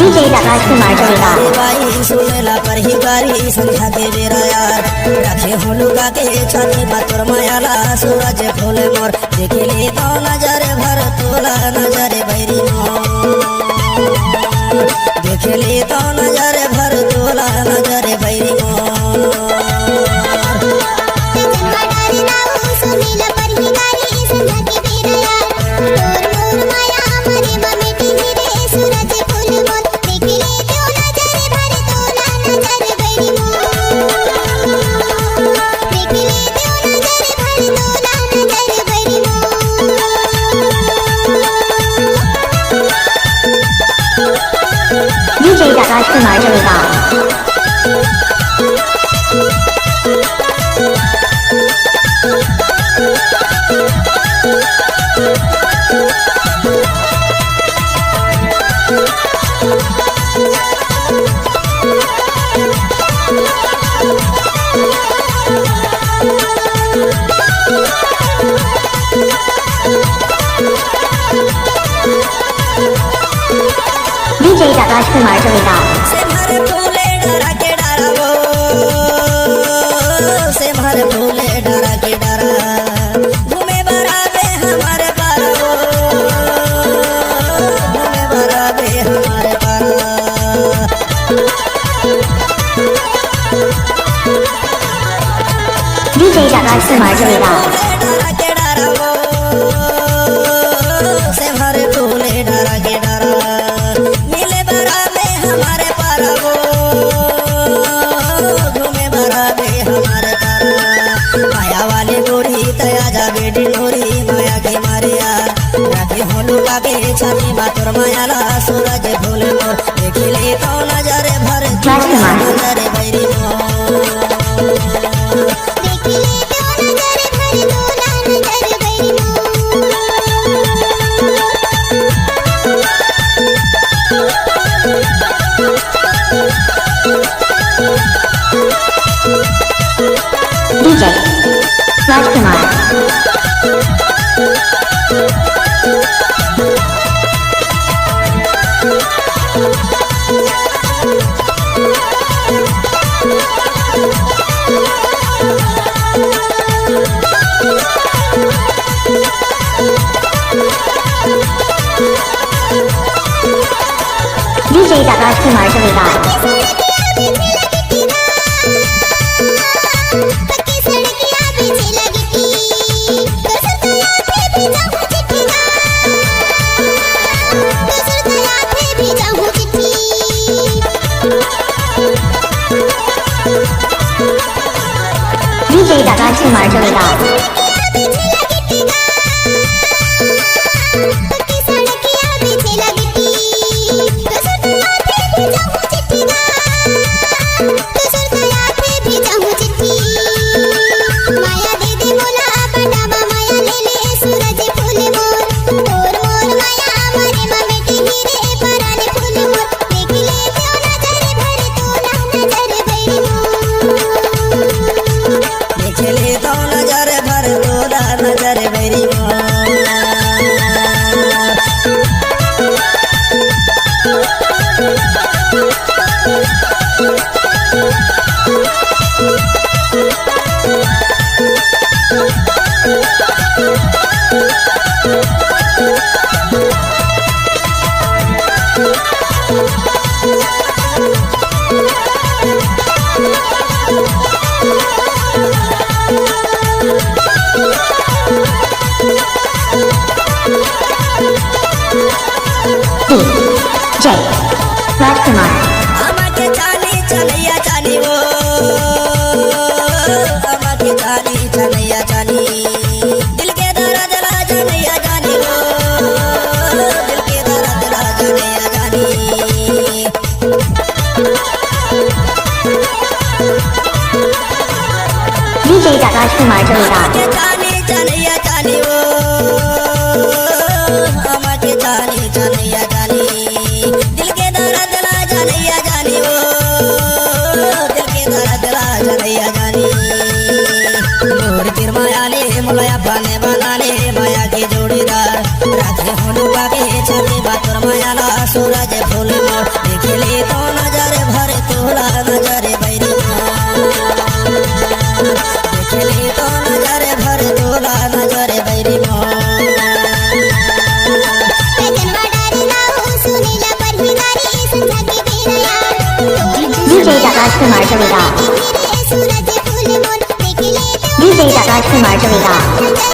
DJ राजकुमार जवेदा बाई सुनेला पर ही गारी संध्या के बेरा यार रखे हो लुका के छाती बातोर मायाला सूरज फूल मोर देखले तो नजर भर तोला नजर बैरी मोर देखले तो नजर भर तोला नजर बैरी मोर डीजे राजकुमार जवेदा डीजे राजकुमार जवेदा से भर फूले डरा के डरा वो से भर फूले डरा के डरा घूमे बराबे हमारे पारा वो घूमे बराबे हमारे पारा डीजे राजकुमार जवेदा डरा के डरा वो से भर फूले डरा के डरा मिले बराबे हमारे पारा वो घूमे बराबे हमारे पारा माया वाली गोरी तया जा बेटी गोरी माया की मारिया राखी हो लुका के छाती बातोर मायाला सूरज फूल मोर देखले तो नजर भर नजर बैरी मोर डीजे राजकुमार डीजे राजकुमार जवेदा डीजे राजकुमार जवेदा देखले तो नजर भर तोला नजर बैरी मोर जय राजकुमार আমাকে জানি চলাইয়া জানি ও আমাকে জানি চলাইয়া জানি दिल के दर्द ला জানাইয়া জানি ও दिल के दर्द ला জানাইয়া জানি डीजे राजकुमार जवेदा আমাকে জানি চলাইয়া জানি ও আমাকে জানি চলাইয়া জানি दिल के दर्द ला জানাইয়া জানি ও दिल के दर्द ला জানাইয়া জানি मोर फिर माया ले मुलाया पाने बनाने माया के जोड़ीदार राखे होलू बाके छाती बातोर मायाला सूरज फूल मोर DJ Rajkumar Jalida DJ Rajkumar Jalida